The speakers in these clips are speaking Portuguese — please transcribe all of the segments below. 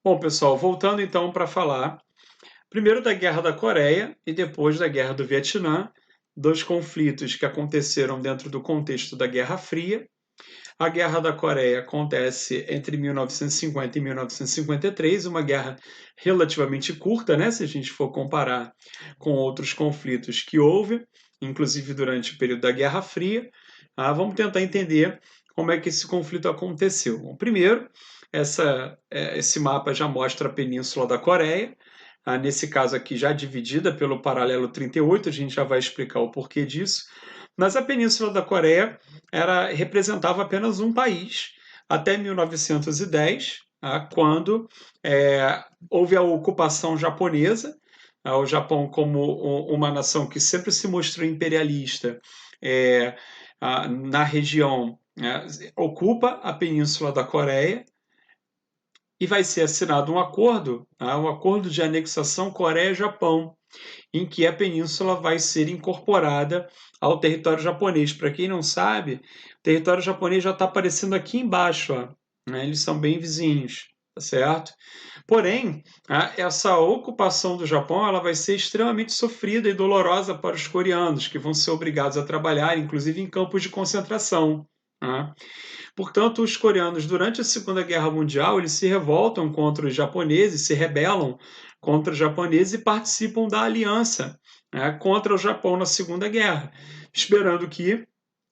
Bom, pessoal, voltando então para falar primeiro da Guerra da Coreia e depois da Guerra do Vietnã, dois conflitos que aconteceram dentro do contexto da Guerra Fria. A Guerra da Coreia acontece entre 1950 e 1953, uma guerra relativamente curta, né, se a gente for comparar com outros conflitos que houve, inclusive durante o período da Guerra Fria. Vamos tentar entender como é que esse conflito aconteceu. Bom, primeiro, esse mapa já mostra a Península da Coreia, nesse caso aqui já dividida pelo paralelo 38, a gente já vai explicar o porquê disso. Mas a Península da Coreia representava apenas um país até 1910, quando houve a ocupação japonesa. O Japão, como uma nação que sempre se mostrou imperialista na região, ocupa a Península da Coreia e vai ser assinado um acordo de anexação Coreia-Japão, em que a península vai ser incorporada ao território japonês. Para quem não sabe, o território japonês já está aparecendo aqui embaixo, ó, né? Eles são bem vizinhos, tá certo? Porém, essa ocupação do Japão ela vai ser extremamente sofrida e dolorosa para os coreanos, que vão ser obrigados a trabalhar, inclusive em campos de concentração. Né? Portanto, os coreanos, durante a Segunda Guerra Mundial, eles se revoltam contra os japoneses, se rebelam contra os japoneses e participam da aliança, né, contra o Japão na Segunda Guerra, esperando que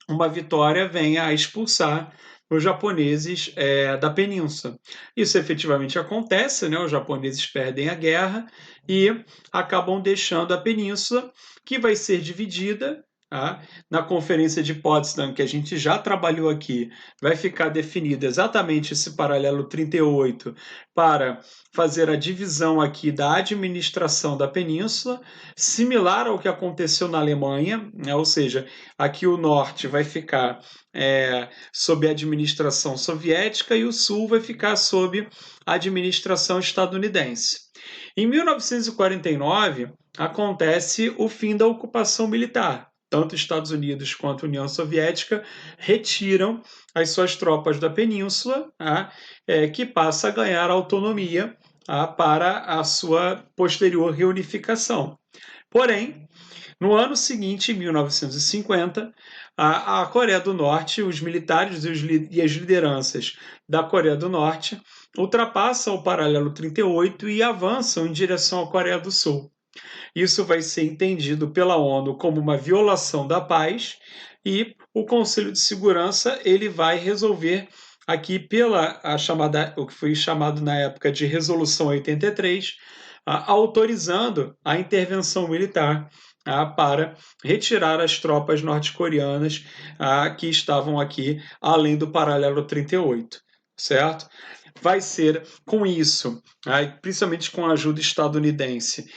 uma vitória venha a expulsar os japoneses da península. Isso efetivamente acontece, né? Os japoneses perdem a guerra e acabam deixando a península, que vai ser dividida. Na Conferência de Potsdam, que a gente já trabalhou aqui, vai ficar definido exatamente esse paralelo 38 para fazer a divisão aqui da administração da península, similar ao que aconteceu na Alemanha, né? Ou seja, aqui o norte vai ficar sob a administração soviética e o sul vai ficar sob a administração estadunidense. Em 1949, acontece o fim da ocupação militar. Tanto Estados Unidos quanto União Soviética retiram as suas tropas da península, que passa a ganhar autonomia para a sua posterior reunificação. Porém, no ano seguinte, em 1950, a Coreia do Norte, os militares e as lideranças da Coreia do Norte ultrapassam o paralelo 38 e avançam em direção à Coreia do Sul. Isso vai ser entendido pela ONU como uma violação da paz e o Conselho de Segurança ele vai resolver aqui o que foi chamado na época de Resolução 83, autorizando a intervenção militar para retirar as tropas norte-coreanas que estavam aqui além do paralelo 38, certo? Vai ser com isso, principalmente com a ajuda estadunidense,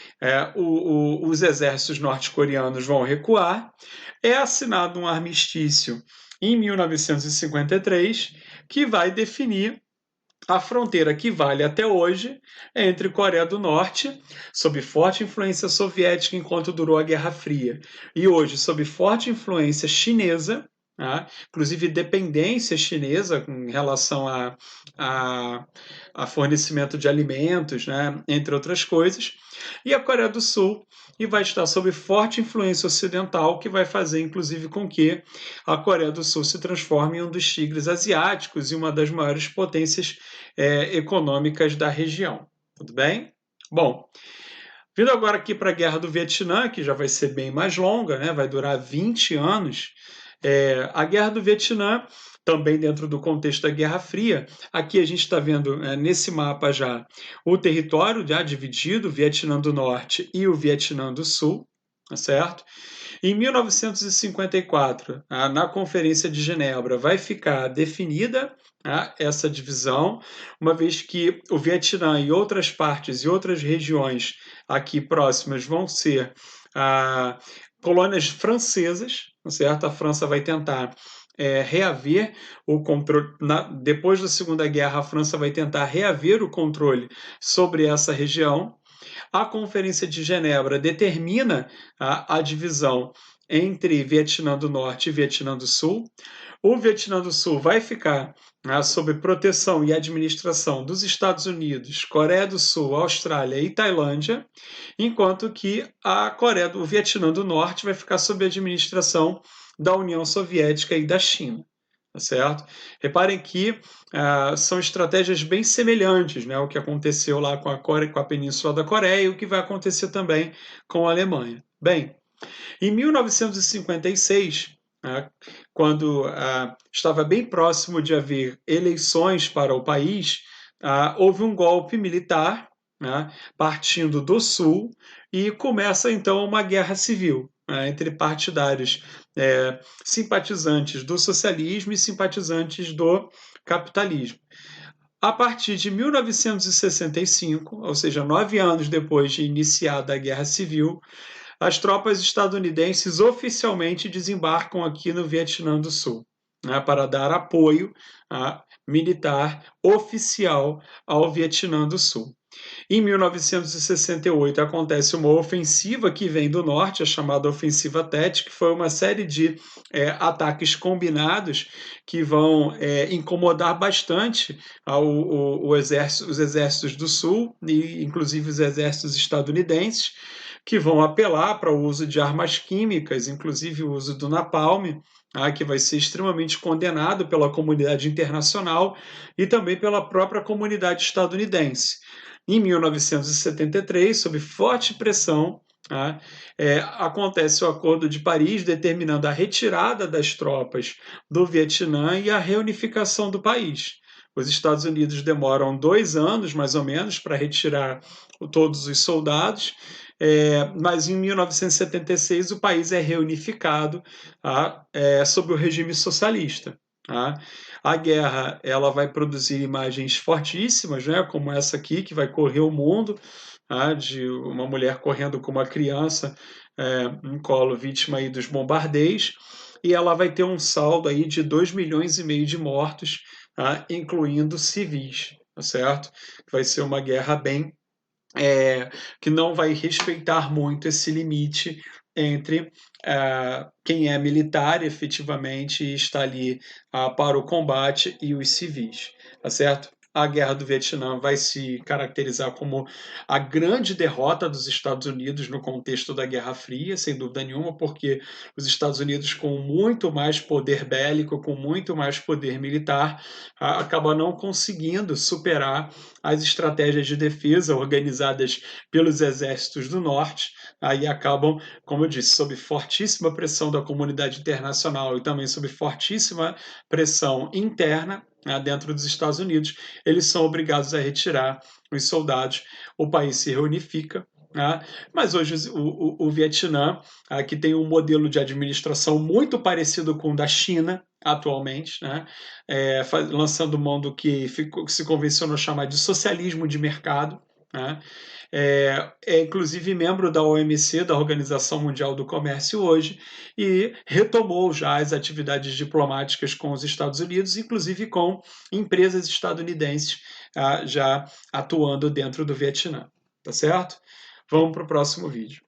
os exércitos norte-coreanos vão recuar. É assinado um armistício em 1953 que vai definir a fronteira que vale até hoje entre Coreia do Norte, sob forte influência soviética enquanto durou a Guerra Fria, e hoje sob forte influência chinesa, inclusive dependência chinesa em relação a fornecimento de alimentos, né, entre outras coisas, e a Coreia do Sul, e vai estar sob forte influência ocidental, que vai fazer, inclusive, com que a Coreia do Sul se transforme em um dos tigres asiáticos e uma das maiores potências econômicas da região. Tudo bem? Bom, vindo agora aqui para a Guerra do Vietnã, que já vai ser bem mais longa, né, vai durar 20 anos, a Guerra do Vietnã, também dentro do contexto da Guerra Fria, aqui a gente está vendo nesse mapa já o território já dividido, o Vietnã do Norte e o Vietnã do Sul, tá certo? Em 1954, na Conferência de Genebra, vai ficar definida essa divisão, uma vez que o Vietnã e outras partes e outras regiões aqui próximas vão ser colônias francesas, certo? A França vai tentar reaver o controle. Depois da Segunda Guerra, a França vai tentar reaver o controle sobre essa região. A Conferência de Genebra determina a divisão entre Vietnã do Norte e Vietnã do Sul. O Vietnã do Sul vai ficar sob proteção e administração dos Estados Unidos, Coreia do Sul, Austrália e Tailândia, enquanto que o Vietnã do Norte vai ficar sob administração da União Soviética e da China. Tá certo? Reparem que são estratégias bem semelhantes, né? O que aconteceu lá com a Península da Coreia e o que vai acontecer também com a Alemanha. Bem, em 1956, quando estava bem próximo de haver eleições para o país, houve um golpe militar, partindo do Sul, e começa então uma guerra civil entre partidários simpatizantes do socialismo e simpatizantes do capitalismo. A partir de 1965, ou seja, 9 anos depois de iniciada a Guerra Civil, as tropas estadunidenses oficialmente desembarcam aqui no Vietnã do Sul, para dar apoio militar oficial ao Vietnã do Sul. Em 1968 acontece uma ofensiva que vem do norte, a chamada Ofensiva Tet, que foi uma série de ataques combinados que vão incomodar bastante os exércitos do Sul, e inclusive os exércitos estadunidenses, que vão apelar para o uso de armas químicas, inclusive o uso do napalm, que vai ser extremamente condenado pela comunidade internacional e também pela própria comunidade estadunidense. Em 1973, sob forte pressão, acontece o Acordo de Paris, determinando a retirada das tropas do Vietnã e a reunificação do país. Os Estados Unidos demoram 2 anos, mais ou menos, para retirar todos os soldados, mas em 1976 o país é reunificado sob o regime socialista. A guerra ela vai produzir imagens fortíssimas, né, como essa aqui, que vai correr o mundo, de uma mulher correndo com uma criança em colo, vítima aí dos bombardeios, e ela vai ter um saldo aí de 2,5 milhões de mortos, incluindo civis, tá certo? Vai ser uma guerra bem que não vai respeitar muito esse limite entre quem é militar efetivamente e está ali para o combate e os civis, tá certo? A Guerra do Vietnã vai se caracterizar como a grande derrota dos Estados Unidos no contexto da Guerra Fria, sem dúvida nenhuma, porque os Estados Unidos, com muito mais poder bélico, com muito mais poder militar, acaba não conseguindo superar as estratégias de defesa organizadas pelos exércitos do Norte, aí acabam, como eu disse, sob fortíssima pressão da comunidade internacional e também sob fortíssima pressão interna, dentro dos Estados Unidos, eles são obrigados a retirar os soldados, o país se reunifica, mas hoje o Vietnã, que tem um modelo de administração muito parecido com o da China atualmente, lançando mão do que se convencionou chamar de socialismo de mercado, inclusive membro da OMC, da Organização Mundial do Comércio hoje, e retomou já as atividades diplomáticas com os Estados Unidos, inclusive com empresas estadunidenses já atuando dentro do Vietnã. Tá certo? Vamos para o próximo vídeo.